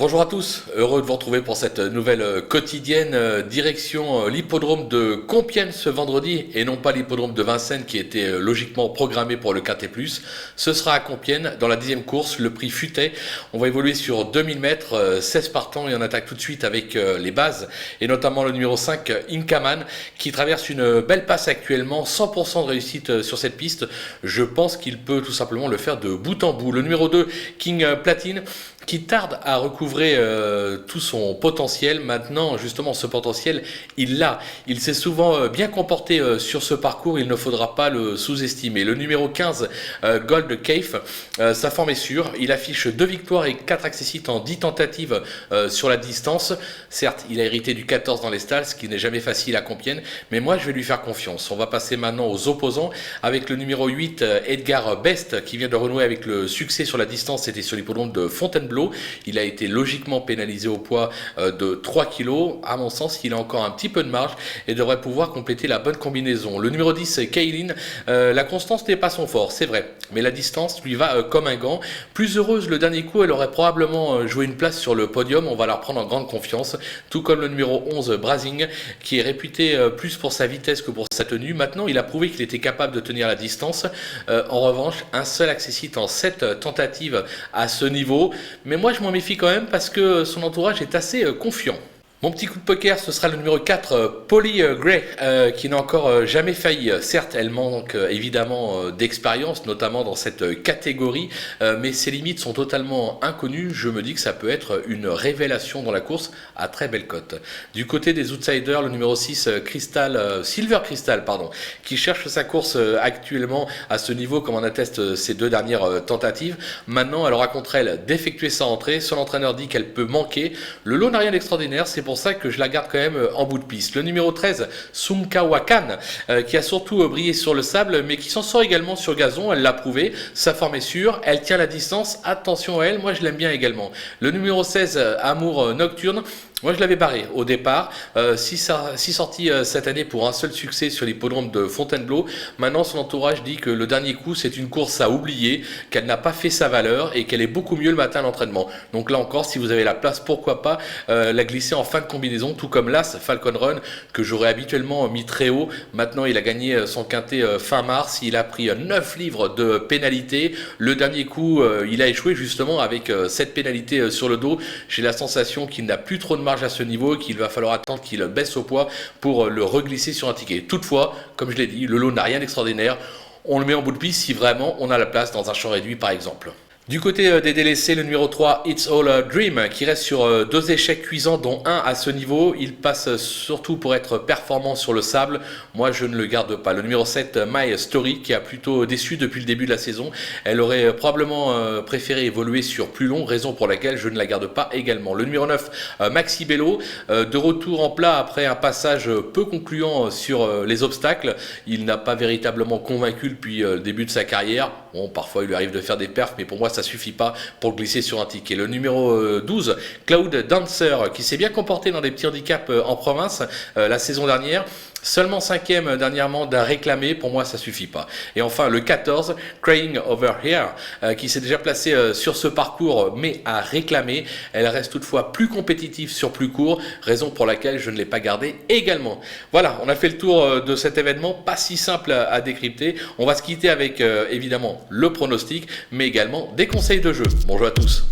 Bonjour à tous, heureux de vous retrouver pour cette nouvelle quotidienne direction l'hippodrome de Compiègne ce vendredi et non pas l'hippodrome de Vincennes qui était logiquement programmé pour le Quintet Plus. Ce sera à Compiègne dans la 10e course, le prix Futet. On va évoluer sur 2000 mètres, 16 partants et on attaque tout de suite avec les bases et notamment le numéro 5 Inkaman qui traverse une belle passe actuellement, 100% de réussite sur cette piste. Je pense qu'il peut tout simplement le faire de bout en bout. Le numéro 2 King Platine qui tarde à recouvrer tout son potentiel. Maintenant, justement, ce potentiel, il l'a. Il s'est souvent bien comporté sur ce parcours, il ne faudra pas le sous-estimer. Le numéro 15, Gold Cave, sa forme est sûre. Il affiche 2 victoires et 4 accessites en 10 tentatives sur la distance. Certes, il a hérité du 14 dans les stalls, ce qui n'est jamais facile à Compiègne, mais moi, je vais lui faire confiance. On va passer maintenant aux opposants avec le numéro 8, Edgar Best, qui vient de renouer avec le succès sur la distance. C'était sur l'hippodrome de Fontainebleau. Il a été logiquement pénalisé au poids de 3 kg. À mon sens, il a encore un petit peu de marge et devrait pouvoir compléter la bonne combinaison. Le numéro 10, Kaylin, la constance n'est pas son fort, c'est vrai, mais la distance lui va comme un gant. Plus heureuse le dernier coup, elle aurait probablement joué une place sur le podium. On va la reprendre en grande confiance, tout comme le numéro 11, Brazing, qui est réputé plus pour sa vitesse que pour sa tenue. Maintenant, il a prouvé qu'il était capable de tenir la distance. En revanche, un seul accessite en 7 tentatives à ce niveau. Mais moi, je m'en méfie quand même parce que son entourage est assez confiant. Mon petit coup de poker, ce sera le numéro 4, Polly Gray, qui n'a encore jamais failli. Certes, elle manque évidemment d'expérience, notamment dans cette catégorie, mais ses limites sont totalement inconnues. Je me dis que ça peut être une révélation dans la course à très belle cote. Du côté des outsiders, le numéro 6, Silver Crystal, qui cherche sa course actuellement à ce niveau, comme en attestent ses 2 dernières tentatives. Maintenant, elle aura contre elle d'effectuer sa rentrée. Son entraîneur dit qu'elle peut manquer. Le lot n'a rien d'extraordinaire, c'est pour ça que je la garde quand même en bout de piste. Le numéro 13, Sumkawakan, qui a surtout brillé sur le sable, mais qui s'en sort également sur gazon. Elle l'a prouvé, sa forme est sûre, elle tient la distance. Attention à elle, moi je l'aime bien également. Le numéro 16, Amour Nocturne. Moi, je l'avais barré au départ. 6 sorties cette année pour un seul succès sur l'hippodrome de Fontainebleau. Maintenant, son entourage dit que le dernier coup, c'est une course à oublier, qu'elle n'a pas fait sa valeur et qu'elle est beaucoup mieux le matin à l'entraînement. Donc là encore, si vous avez la place, pourquoi pas la glisser en fin de combinaison, tout comme l'As Falcon Run, que j'aurais habituellement mis très haut. Maintenant, il a gagné son quintet fin mars. Il a pris 9 livres de pénalité. Le dernier coup, il a échoué justement avec cette pénalité sur le dos. J'ai la sensation qu'il n'a plus trop de marge à ce niveau, qu'il va falloir attendre qu'il baisse au poids pour le reglisser sur un ticket. Toutefois, comme je l'ai dit, le lot n'a rien d'extraordinaire. On le met en bout de piste si vraiment on a la place dans un champ réduit par exemple. Du côté des délaissés, le numéro 3, It's All a Dream, qui reste sur 2 échecs cuisants, dont un à ce niveau. Il passe surtout pour être performant sur le sable. Moi, je ne le garde pas. Le numéro 7, My Story, qui a plutôt déçu depuis le début de la saison. Elle aurait probablement préféré évoluer sur plus long, raison pour laquelle je ne la garde pas également. Le numéro 9, Maxi Bello, de retour en plat après un passage peu concluant sur les obstacles. Il n'a pas véritablement convaincu depuis le début de sa carrière. Bon, parfois, il lui arrive de faire des perfs, mais pour moi, ça suffit pas pour glisser sur un ticket. Le numéro 12, Cloud Dancer, qui s'est bien comporté dans des petits handicaps en province la saison dernière. Seulement 5e dernièrement d'un réclamé, pour moi ça suffit pas. Et enfin le 14, Crying Over Here, qui s'est déjà placé sur ce parcours mais à réclamer. Elle reste toutefois plus compétitive sur plus court, raison pour laquelle je ne l'ai pas gardée également. Voilà, on a fait le tour de cet événement, pas si simple à décrypter. On va se quitter avec évidemment le pronostic, mais également des conseils de jeu. Bonjour à tous.